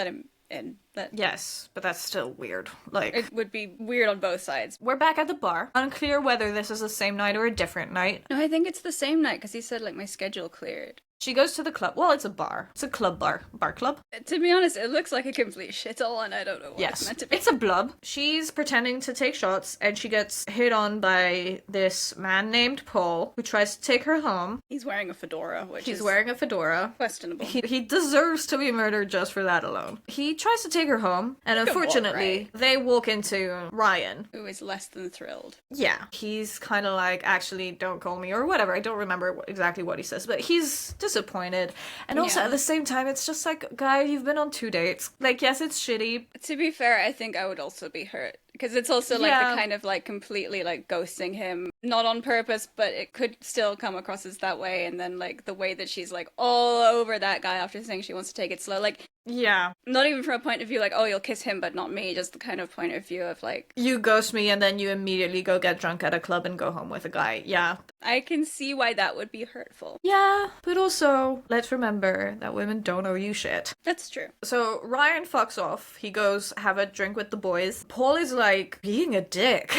him in. Yes, but that's still weird. Like, it would be weird on both sides. We're back at the bar. Unclear whether this is the same night or a different night. No, I think it's the same night, because he said, like, my schedule cleared. She goes to the club. Well, it's a bar. It's a club bar. Bar club? To be honest, it looks like a complete shithole, and I don't know what it's meant to be. It's a blub. She's pretending to take shots, and she gets hit on by this man named Paul, who tries to take her home. He's wearing a fedora, He's wearing a fedora. Questionable. He deserves to be murdered just for that alone. He tries to take her home, and unfortunately, they walk into Ryan. Who is less than thrilled. Yeah. He's kind of like, actually, don't call me, or whatever. I don't remember exactly what he says, but he's disappointed. And also at the same time, it's just like, guy, you've been on 2 dates. Like, yes, it's shitty. To be fair, I think I would also be hurt. Because it's also like the kind of like completely like ghosting him, not on purpose, but it could still come across as that way. And then like the way that she's like all over that guy after saying she wants to take it slow. Like, yeah. Not even from a point of view like, oh, you'll kiss him, but not me. Just the kind of point of view of like... You ghost me and then you immediately go get drunk at a club and go home with a guy. Yeah. I can see why that would be hurtful. Yeah, but also, let's remember that women don't owe you shit. That's true. So Ryan fucks off. He goes have a drink with the boys. Paul is like, being a dick.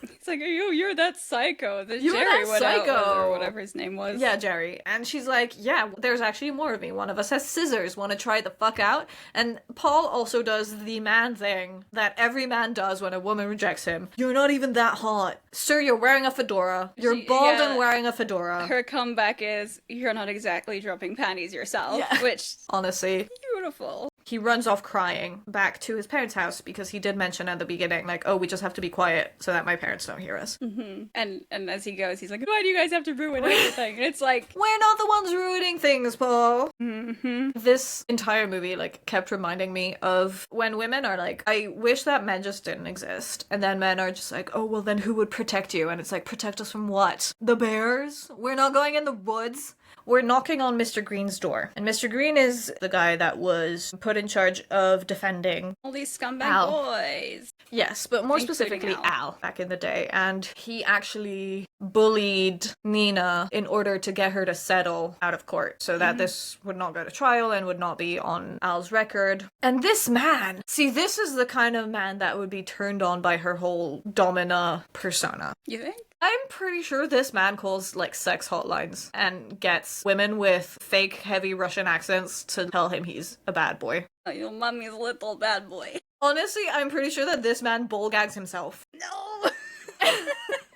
It's like, you're that psycho. Jerry went out with, or whatever his name was. Yeah, Jerry. And she's like, yeah, there's actually more of me. One of us has scissors. Want to try the fuck out? And Paul also does the man thing that every man does when a woman rejects him. You're not even that hot. Sir, you're wearing a fedora. You're bald and wearing a fedora. Her comeback is, you're not exactly dropping panties yourself. Yeah. Which... Honestly. Beautiful. he runs off crying back to his parents' house because he did mention at the beginning, like, oh, we just have to be quiet so that my parents don't hear us. Mm-hmm. And as he goes, he's like, why do you guys have to ruin everything? And it's like, we're not the ones ruining things, Paul. Mm-hmm. This entire movie, like, kept reminding me of when women are like, I wish that men just didn't exist. And then men are just like, oh, well, then who would protect you? And it's like, protect us from what? The bears? We're not going in the woods? We're knocking on Mr. Green's door. And Mr. Green is the guy that was put in charge of defending all these scumbag Al. boys. Yes, but more Including specifically Al. Al back in the day. And he actually bullied Nina in order to get her to settle out of court so that this would not go to trial and would not be on Al's record. And this man, see, this is the kind of man that would be turned on by her whole domina persona. You think? I'm pretty sure this man calls, like, sex hotlines and gets women with fake, heavy Russian accents to tell him he's a bad boy. Oh, your mummy's a little bad boy. Honestly, I'm pretty sure that this man bull gags himself. No!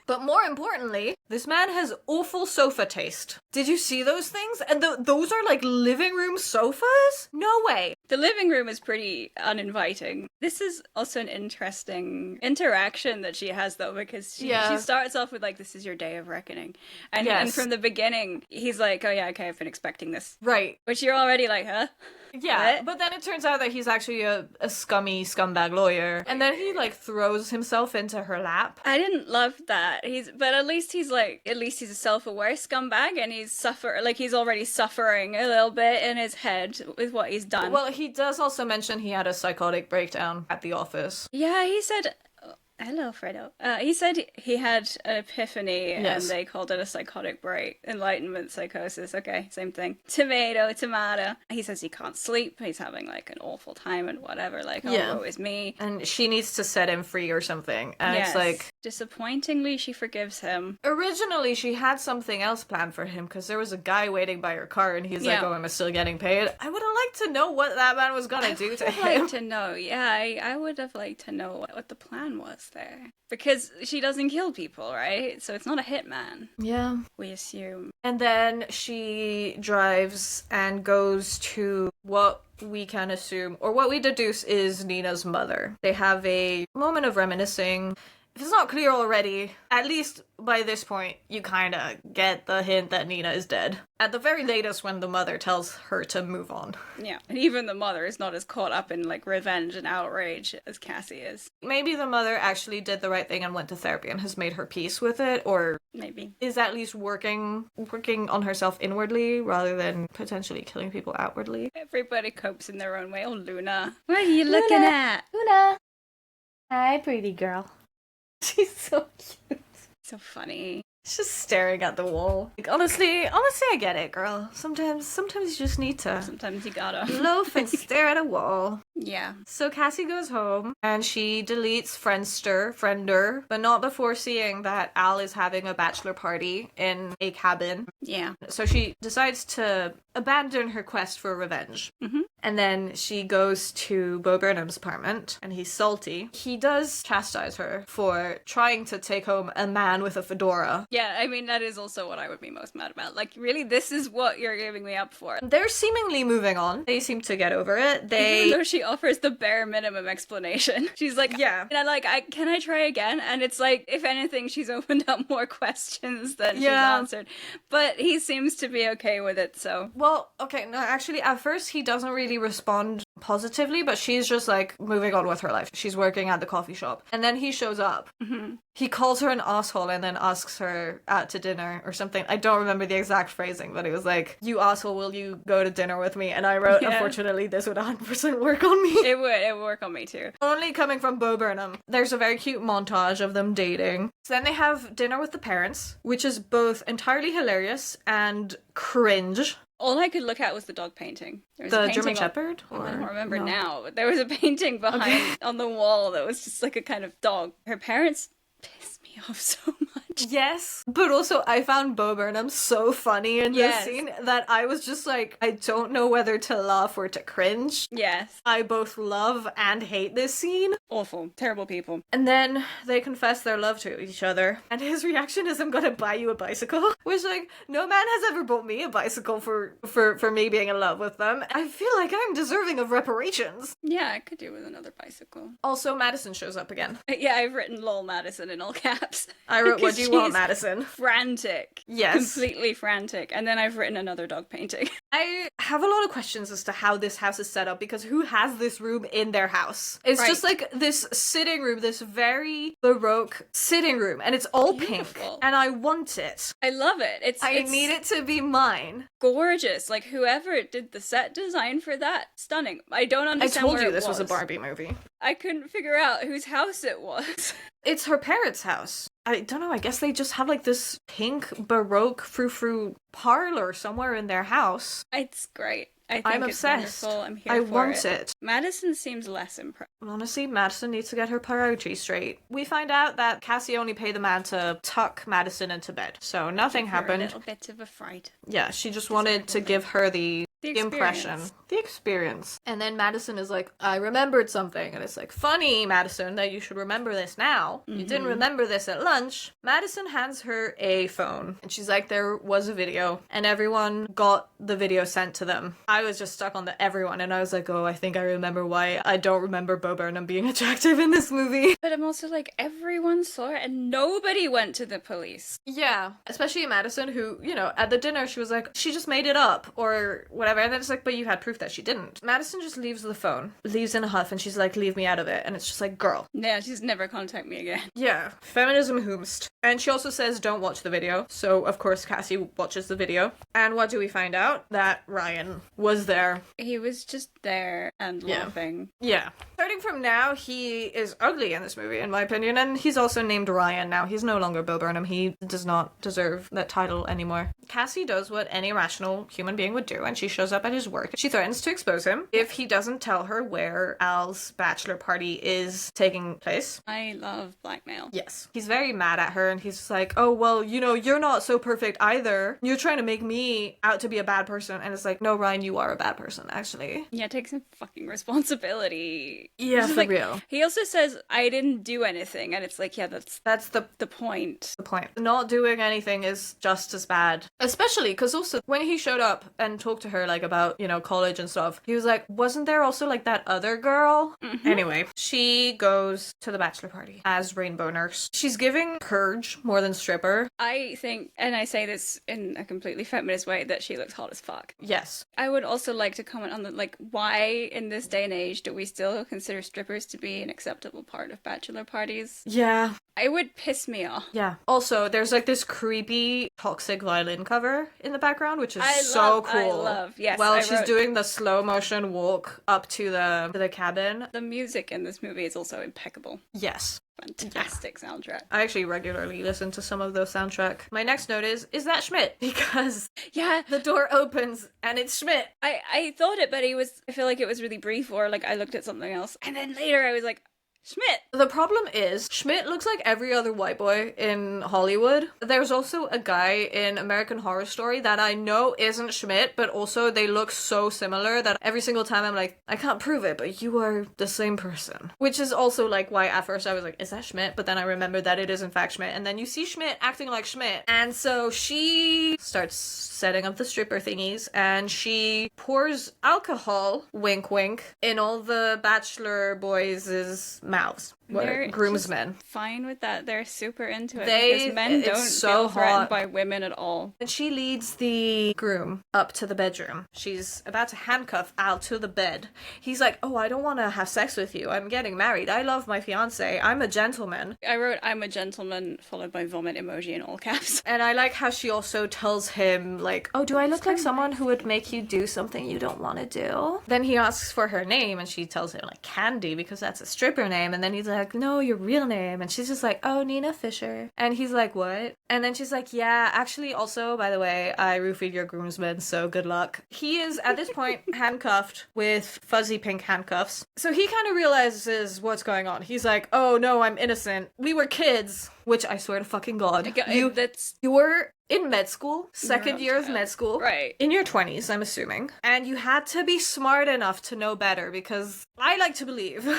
But more importantly, this man has awful sofa taste. Did you see those things? And those are like living room sofas? No way. The living room is pretty uninviting. This is also an interesting interaction that she has, though, because she starts off with, like, this is your day of reckoning. And from the beginning, he's like, oh yeah, okay, I've been expecting this. Right. Which you're already like, huh? Yeah, what? But then it turns out that he's actually a scummy scumbag lawyer. And then he, like, throws himself into her lap. I didn't love that. But at least he's a self-aware scumbag, and he's already suffering a little bit in his head with what he's done. Well, he does also mention he had a psychotic breakdown at the office. Yeah, he said... Hello, Fredo. He said he had an epiphany, and they called it a psychotic break. Enlightenment psychosis. Okay, same thing. Tomato. He says he can't sleep. He's having, like, an awful time and whatever. Like, woe is me. And she needs to set him free or something. And it's like... Disappointingly, she forgives him. Originally, she had something else planned for him, because there was a guy waiting by her car, and he's like, oh, am I still getting paid? I would have liked to know what that man was gonna do to him. I would have liked to know. Yeah, I would have liked to know what the plan was there. Because she doesn't kill people, right? So it's not a hitman. Yeah. We assume. And then she drives and goes to what we can assume, or what we deduce is Nina's mother. They have a moment of reminiscing. If it's not clear already, at least by this point, you kind of get the hint that Nina is dead. At the very latest, when the mother tells her to move on. Yeah, and even the mother is not as caught up in, like, revenge and outrage as Cassie is. Maybe the mother actually did the right thing and went to therapy and has made her peace with it, or maybe is at least working on herself inwardly rather than potentially killing people outwardly. Everybody copes in their own way. Oh, Luna. What are you looking at? Luna. Hi, pretty girl. She's so cute. So funny. She's just staring at the wall. Like, honestly, I get it, girl. Sometimes you just need to. Sometimes you gotta loaf and stare at a wall. Yeah. So Cassie goes home and she deletes Friender, but not before seeing that Al is having a bachelor party in a cabin. Yeah. So she decides to abandon her quest for revenge. Mm-hmm. And then she goes to Bo Burnham's apartment, and he's salty. He does chastise her for trying to take home a man with a fedora. Yeah, I mean, that is also what I would be most mad about. Like, really, this is what you're giving me up for. They're seemingly moving on. They seem to get over it. Even though she offers the bare minimum explanation. She's like, yeah. And I'm like, can I try again? And it's like, if anything, she's opened up more questions than she's answered. But he seems to be okay with it, so. Well, okay, no, actually, at first he doesn't really respond positively, but she's just, like, moving on with her life. She's working at the coffee shop. And then he shows up. Mm-hmm. He calls her an asshole and then asks her out to dinner or something. I don't remember the exact phrasing, but it was like, you asshole, will you go to dinner with me? And I wrote, unfortunately, this would 100% work on me. It would work on me too. Only coming from Bo Burnham. There's a very cute montage of them dating. So then they have dinner with the parents, which is both entirely hilarious and cringe. All I could look at was the dog painting. There was the a painting German Shepherd? I don't remember now, but there was a painting behind on the wall that was just like a kind of dog. Her parents pissed me off so much. Yes, but also I found Bo Burnham so funny in this scene that I was just like, I don't know whether to laugh or to cringe. Yes. I both love and hate this scene. Awful. Terrible people. And then they confess their love to each other. And his reaction is, I'm gonna buy you a bicycle. Which, like, no man has ever bought me a bicycle for me being in love with them. I feel like I'm deserving of reparations. Yeah, I could do with another bicycle. Also, Madison shows up again. Yeah, I've written lol Madison in all caps. I wrote, what do you want, Madison? Frantic. Yes. Completely frantic. And then I've written another dog painting. I have a lot of questions as to how this house is set up, because who has this room in their house? It's just like this sitting room, this very Baroque sitting room, and it's all Beautiful. pink, and I want it. I love it. I need it to be mine. Gorgeous. Like, whoever did the set design for that, stunning. I don't understand. I told you this was a Barbie movie. I couldn't figure out whose house it was. It's her parents' house. I don't know, I guess they just have like this pink Baroque frou-frou parlor somewhere in their house. It's great. I'm obsessed. Wonderful. I'm here I for want it. Madison seems less impressed. Honestly, Madison needs to get her priorities straight. We find out that Cassie only paid the man to tuck Madison into bed, so nothing happened. A little bit of a fright. Yeah, she just wanted to give her the impression. experience. The experience. And then Madison is like, I remembered something. And it's like, funny, Madison, that you should remember this now. You didn't remember this at lunch. Madison hands her a phone. And she's like, there was a video. And everyone got the video sent to them. I was just stuck on the everyone. And I was like, oh, I think I remember why I don't remember Bo Burnham being attractive in this movie. But I'm also like, everyone saw it and nobody went to the police. Yeah. Especially Madison, who, you know, at the dinner, she was like, she just made it up or whatever. And then it's like, but you had proof that she didn't. Madison just leaves the phone, leaves in a huff, and she's like, leave me out of it. And it's just like, girl. Yeah, she's never contact me again. Yeah. Feminism whomst. And she also says, don't watch the video. So, of course, Cassie watches the video. And what do we find out? That Ryan was there. He was just there and laughing. Yeah. Starting from now, he is ugly in this movie, in my opinion. And he's also named Ryan now. He's no longer Bo Burnham. He does not deserve that title anymore. Cassie does what any rational human being would do, and she shows up at his work. She threatens to expose him if he doesn't tell her where Al's bachelor party is taking place. I love blackmail. Yes. He's very mad at her, and he's just like, oh, well, you know, you're not so perfect either. You're trying to make me out to be a bad person. And it's like, no, Ryan, you are a bad person, actually. Yeah, take some fucking responsibility. Yeah, for real. He also says, I didn't do anything. And it's like, yeah, that's the point. The point. Not doing anything is just as bad. Especially because also when he showed up and talked to her, like, about, you know, college and stuff, he was like, wasn't there also, like, that other girl? Anyway, she goes to the bachelor party as Rainbow Nurse. She's giving Purge more than stripper. I think, and I say this in a completely feminist way, that she looks hot as fuck. Yes. I would also like to comment on the, like, why in this day and age do we still consider strippers to be an acceptable part of bachelor parties? Yeah. It would piss me off. Yeah. Also, there's like this creepy toxic violin cover in the background, which is cool. I love, yes. While she's doing the slow motion walk up to the cabin. The music in this movie is also impeccable. Yes. Fantastic soundtrack. I actually regularly listen to some of those soundtrack. My next note is that Schmidt? Because the door opens and it's Schmidt. I thought it, but I feel like it was really brief, or like I looked at something else. And then later I was like, Schmidt! The problem is, Schmidt looks like every other white boy in Hollywood. There's also a guy in American Horror Story that I know isn't Schmidt, but also they look so similar that every single time I'm like, I can't prove it, but you are the same person. Which is also like why at first I was like, is that Schmidt? But then I remembered that it is in fact Schmidt. And then you see Schmidt acting like Schmidt. And so she starts setting up the stripper thingies and she pours alcohol, wink wink, in all the bachelor boys' mouths. Groomsmen. Fine with that. They're super into it. Because men don't feel threatened by women at all. And she leads the groom up to the bedroom. She's about to handcuff Al to the bed. He's like, oh, I don't want to have sex with you. I'm getting married. I love my fiance. I'm a gentleman. I wrote, I'm a gentleman, followed by vomit emoji in all caps. And I like how she also tells him, like, oh, do I look like someone who would make you do something you don't want to do? Then he asks for her name and she tells him, like, Candy, because that's a stripper name. And then he's like, like, no, your real name. And she's just like, oh, Nina Fisher. And he's like, what? And then she's like, yeah, actually, also, by the way, I roofied your groomsmen, so good luck. He is, at this point, handcuffed with fuzzy pink handcuffs. So he kind of realizes what's going on. He's like, oh, no, I'm innocent. We were kids. Which, I swear to fucking God, you were in med school, second year of med school. Right. In your 20s, I'm assuming. And you had to be smart enough to know better, because I like to believe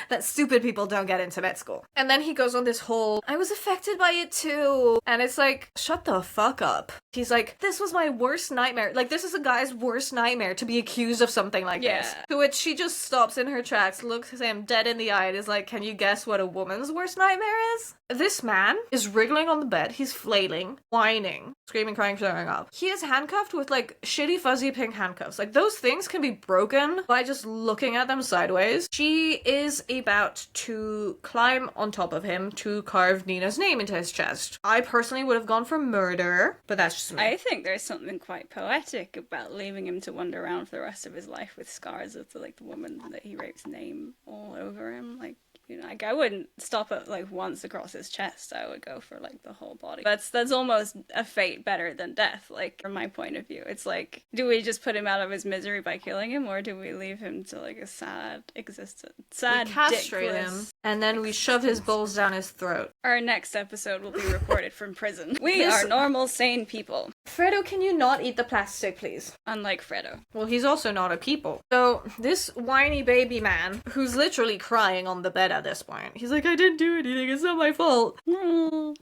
that stupid people don't get into med school. And then he goes on this whole, I was affected by it too. And it's like, shut the fuck up. He's like, this was my worst nightmare. Like, this is a guy's worst nightmare, to be accused of something like this. To which she just stops in her tracks, looks him dead in the eye, and is like, can you guess what a woman's worst nightmare is? This man is wriggling on the bed. He's flailing, whining, screaming, crying, throwing up. He is handcuffed with, like, shitty fuzzy pink handcuffs. Like, those things can be broken by just looking at them sideways. She is about to climb on top of him to carve Nina's name into his chest. I personally would have gone for murder, but that's just me. I think there's something quite poetic about leaving him to wander around for the rest of his life with scars of the woman that he rapes name all over him. Like, you know, like, I wouldn't stop at, like, once across his chest. I would go for, like, the whole body. That's almost a fate better than death, like, from my point of view. It's like, do we just put him out of his misery by killing him, or do we leave him to, like, a sad existence? Sad, we castrate him, and then we shove his balls down his throat. Our next episode will be recorded from prison. We are normal, sane people. Fredo, can you not eat the plastic, please? Unlike Fredo. Well, he's also not a people. So, this whiny baby man, who's literally crying on the bed at this point, he's like, I didn't do anything, it's not my fault.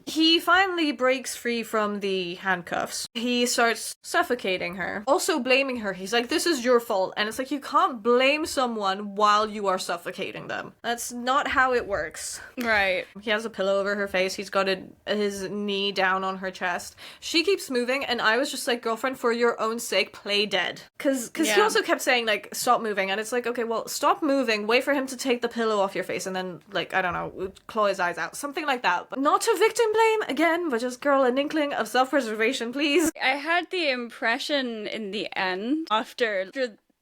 He finally breaks free from the handcuffs. He starts suffocating her, also blaming her. He's like, this is your fault. And it's like, you can't blame someone while you are suffocating them. That's not how it works. Right. He has a pillow over her face. He's got his knee down on her chest. She keeps moving, and I was just like, girlfriend, for your own sake, play dead. Because he also kept saying, like, stop moving. And it's like, okay, well, stop moving, wait for him to take the pillow off your face, and then, like, I don't know, claw his eyes out. Something like that. But not to victim blame, again, but just, girl, an inkling of self-preservation, please. I had the impression in the end, after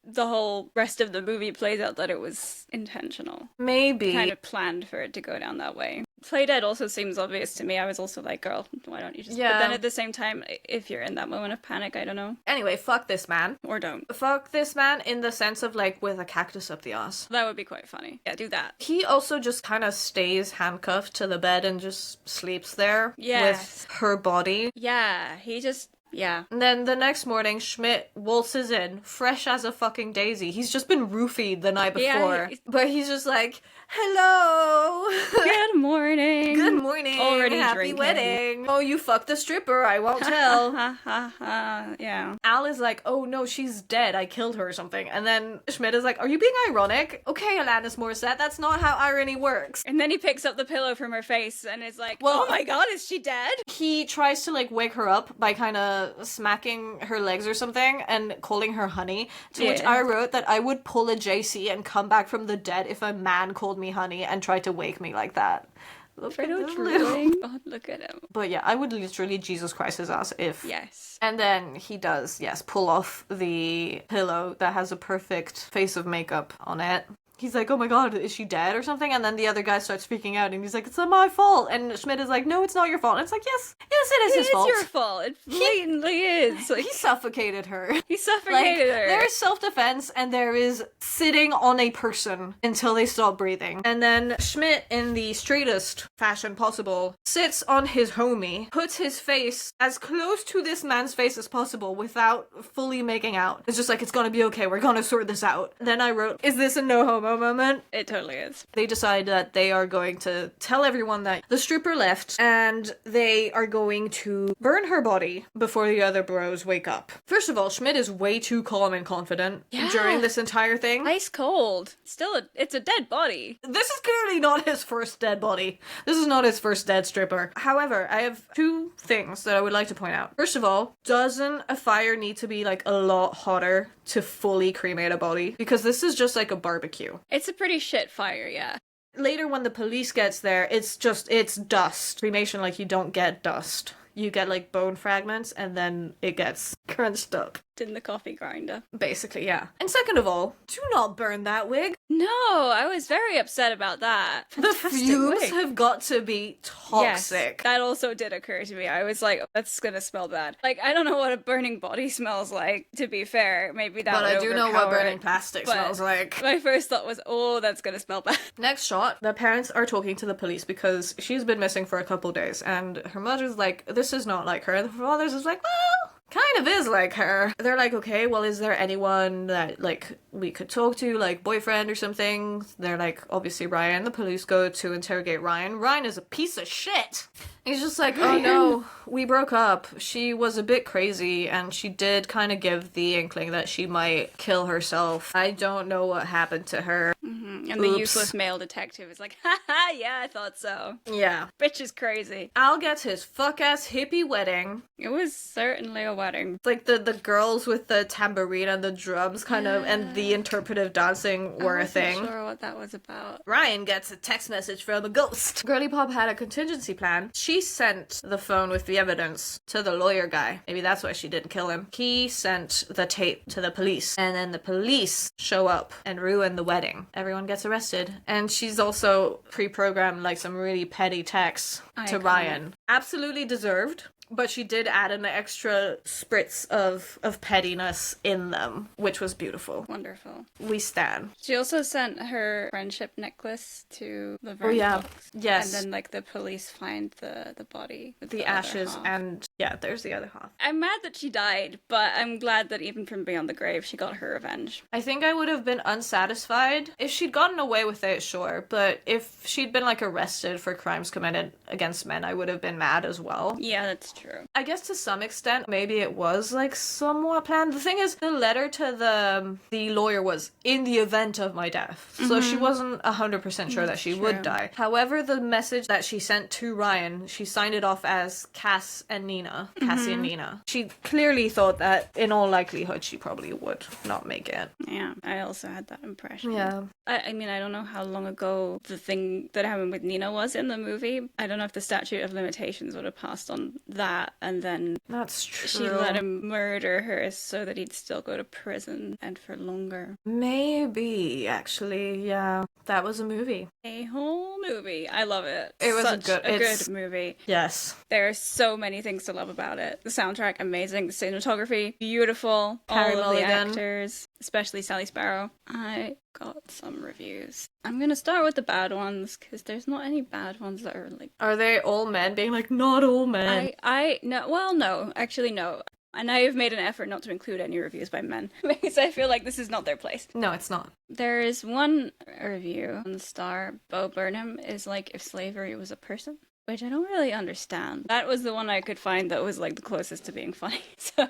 the whole rest of the movie plays out, that it was intentional. Maybe. Kind of planned for it to go down that way. Play dead also seems obvious to me. I was also like, girl, why don't you just... Yeah. But then at the same time, if you're in that moment of panic, I don't know. Anyway, fuck this man. Or don't. Fuck this man in the sense of, like, with a cactus up the ass. That would be quite funny. Yeah, do that. He also just kind of stays handcuffed to the bed and just sleeps there with her body. Yeah, he just... Yeah. And then the next morning, Schmidt waltzes in, fresh as a fucking daisy. He's just been roofied the night before. Yeah, but he's just like, hello! Good morning! Good morning! Already Happy drinking. Wedding! Oh, you fucked the stripper, I won't tell. Yeah. Al is like, oh no, she's dead, I killed her or something. And then Schmidt is like, are you being ironic? Okay, Alanis Morissette, that's not how irony works. And then he picks up the pillow from her face and is like, well, oh my god, is she dead? He tries to, like, wake her up by kind of smacking her legs or something and calling her honey, to which I wrote that I would pull a JC and come back from the dead if a man called me honey and tried to wake me like that. Look at this little... God, look at him. But yeah, I would literally Jesus Christ his ass if... Yes. And then he does, pull off the pillow that has a perfect face of makeup on it. He's like, oh my god, is she dead or something? And then the other guy starts freaking out and he's like, it's not my fault. And Schmidt is like, no, it's not your fault. And it's like, yes, it is his fault. It is your fault. It blatantly is. Like, he suffocated her. He suffocated her. There is self-defense and there is sitting on a person until they stop breathing. And then Schmidt, in the straightest fashion possible, sits on his homie, puts his face as close to this man's face as possible without fully making out. It's just like, it's gonna be okay, we're gonna sort this out. Then I wrote, is this a no homo moment? It totally is. They decide that they are going to tell everyone that the stripper left and they are going to burn her body before the other bros wake up. First of all, Schmidt is way too calm and confident during this entire thing. Ice cold. Still, it's a dead body. This is clearly not his first dead body. This is not his first dead stripper. However, I have two things that I would like to point out. First of all, doesn't a fire need to be, like, a lot hotter to fully cremate a body? Because this is just like a barbecue. It's a pretty shit fire, yeah. Later when the police gets there, it's dust. Cremation, like, you don't get dust. You get, like, bone fragments, and then it gets crunched up. in the coffee grinder. Basically, yeah. And second of all, do not burn that wig. No, I was very upset about that. The fumes have got to be toxic. Yes, that also did occur to me. I was like, oh, that's gonna smell bad. Like, I don't know what a burning body smells like, to be fair. Maybe that But would I do know what overpower burning it, plastic but smells like. My first thought was, oh, that's gonna smell bad. Next shot, the parents are talking to the police because she's been missing for a couple days, and her mother's like, this is not like her. And the father's is like, well, kind of is like her. They're like, okay, well, is there anyone that, like, we could talk to, like, boyfriend or something? They're like, obviously, Ryan. The police go to interrogate Ryan. Ryan is a piece of shit. He's just like, oh no, we broke up. She was a bit crazy, and she did kind of give the inkling that she might kill herself. I don't know what happened to her. Mm-hmm. And the useless male detective is like, haha, yeah, I thought so. Yeah. Bitch is crazy. Al gets his fuck-ass hippie wedding. It was certainly a wedding. Like, the girls with the tambourine and the drums kind of, and the interpretive dancing were a thing. I wasn't sure what that was about. Ryan gets a text message from a ghost. Girly Pop had a contingency plan. She sent the phone with the evidence to the lawyer guy. Maybe that's why she didn't kill him. He sent the tape to the police, and then the police show up and ruin the wedding. Everyone gets arrested. And she's also pre-programmed, like, some really petty texts to Ryan. Absolutely deserved. But she did add an extra spritz of pettiness in them, which was beautiful. Wonderful. We stan. She also sent her friendship necklace to Laverne Cox. Yes. And then, like, the police find the body. With the ashes, and yeah, there's the other half. I'm mad that she died, but I'm glad that even from beyond the grave, she got her revenge. I think I would have been unsatisfied if she'd gotten away with it, sure. But if she'd been, like, arrested for crimes committed against men, I would have been mad as well. Yeah, that's true. I guess to some extent, maybe it was, like, somewhat planned. The thing is, the letter to the lawyer was, in the event of my death. So she wasn't 100% sure that she would die. However, the message that she sent to Ryan, she signed it off as Cassie and Nina. She clearly thought that, in all likelihood, she probably would not make it. Yeah, I also had that impression. Yeah. I mean, I don't know how long ago the thing that happened with Nina was in the movie. I don't know if the statute of limitations would have passed on that, and then that's true. She let him murder her so that he'd still go to prison and for longer. Maybe, actually, yeah. That was a movie. A whole movie. I love it. It was Such a good movie. Yes. There are so many things to love about it. The soundtrack, amazing. The cinematography, beautiful. Carey All of Mulligan. the actors, especially Sally Sparrow. I got some reviews. I'm gonna start with the bad ones, because there's not any bad ones that are like... Are they all men being like, not all men? No, actually no. And I have made an effort not to include any reviews by men, because I feel like this is not their place. No, it's not. There is one review on the Star. Bo Burnham is like, if slavery was a person, which I don't really understand. That was the one I could find that was like the closest to being funny. So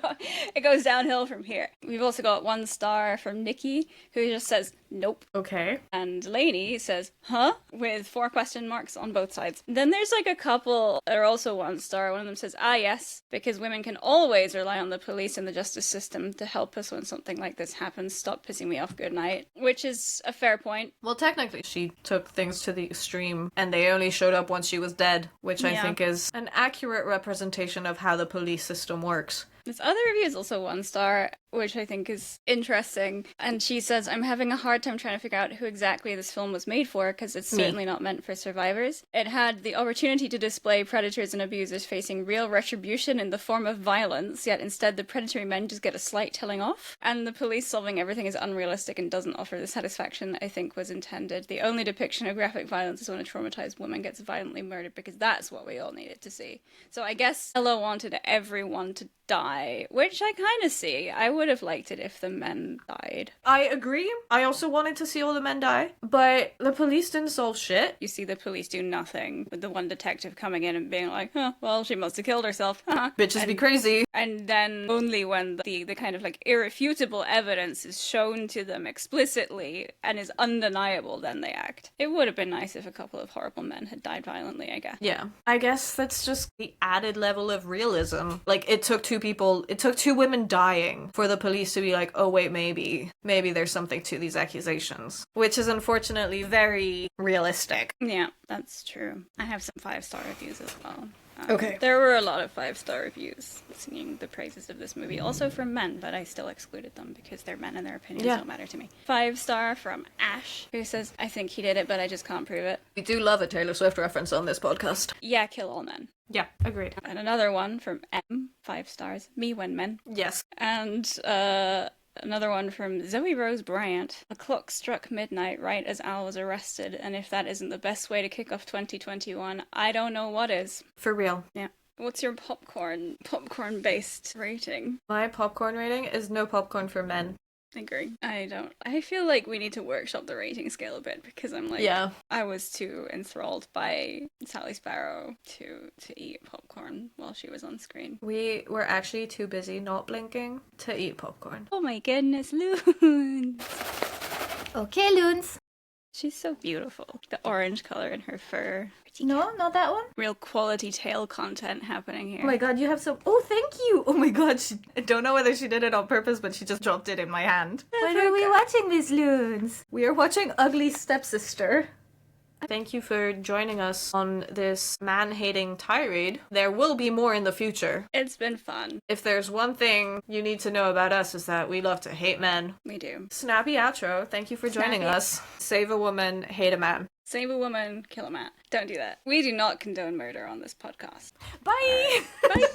it goes downhill from here. We've also got 1 star from Nikki, who just says, nope. Okay. And Lainey says, huh? With 4 question marks on both sides. Then there's like a couple that are also 1 star. One of them says, ah, yes, because women can always rely on the police and the justice system to help us when something like this happens. Stop pissing me off, good night. Which is a fair point. Well, technically, she took things to the extreme, and they only showed up once she was dead, which I think is an accurate representation of how the police system works. This other review is also 1 star, which I think is interesting. And she says, I'm having a hard time trying to figure out who exactly this film was made for, because it's certainly not meant for survivors. It had the opportunity to display predators and abusers facing real retribution in the form of violence, yet instead the predatory men just get a slight telling off. And the police solving everything is unrealistic and doesn't offer the satisfaction I think was intended. The only depiction of graphic violence is when a traumatized woman gets violently murdered, because that's what we all needed to see. So I guess Ella wanted everyone to die, which I kind of see. I would have liked it if the men died. I agree. I also wanted to see all the men die, but the police didn't solve shit. You see the police do nothing, with the one detective coming in and being like, huh, well, she must have killed herself. Bitches be crazy. And then only when the kind of like irrefutable evidence is shown to them explicitly and is undeniable, then they act. It would have been nice if a couple of horrible men had died violently, I guess. Yeah. I guess that's just the added level of realism. Like, it took 2 women dying for the police to be like, oh wait, maybe there's something to these accusations. Which is unfortunately very realistic. Yeah, that's true. I have some 5-star reviews as well. Okay. There were a lot of 5-star reviews singing the praises of this movie, also from men, but I still excluded them because they're men and their opinions don't matter to me. 5-star from Ash, who says, I think he did it, but I just can't prove it. We do love a Taylor Swift reference on this podcast. Yeah, kill all men. Yeah, agreed. And another one from M, 5 stars, me when men. Yes. And another one from Zoe Rose Bryant. The clock struck midnight right as Al was arrested, and if that isn't the best way to kick off 2021, I don't know what is. For real. Yeah. What's your popcorn-based rating? My popcorn rating is no popcorn for men. Agree. I feel like we need to workshop the rating scale a bit because I'm like, I was too enthralled by Sally Sparrow to eat popcorn while she was on screen. We were actually too busy not blinking to eat popcorn. Oh my goodness, Loons! Okay, Loons. She's so beautiful. The orange color in her fur. No, not that one. Real quality tail content happening here. Oh my god, you have some... Oh, thank you! Oh my god, I don't know whether she did it on purpose, but she just dropped it in my hand. When are we watching this, Loons? We are watching Ugly Stepsister. Thank you for joining us on this man-hating tirade. There will be more in the future. It's been fun. If there's one thing you need to know about us is that we love to hate men. We do. Snappy outro. Thank you for joining us. Save a woman, hate a man. Save a woman, kill a man. Don't do that. We do not condone murder on this podcast. Bye! Bye!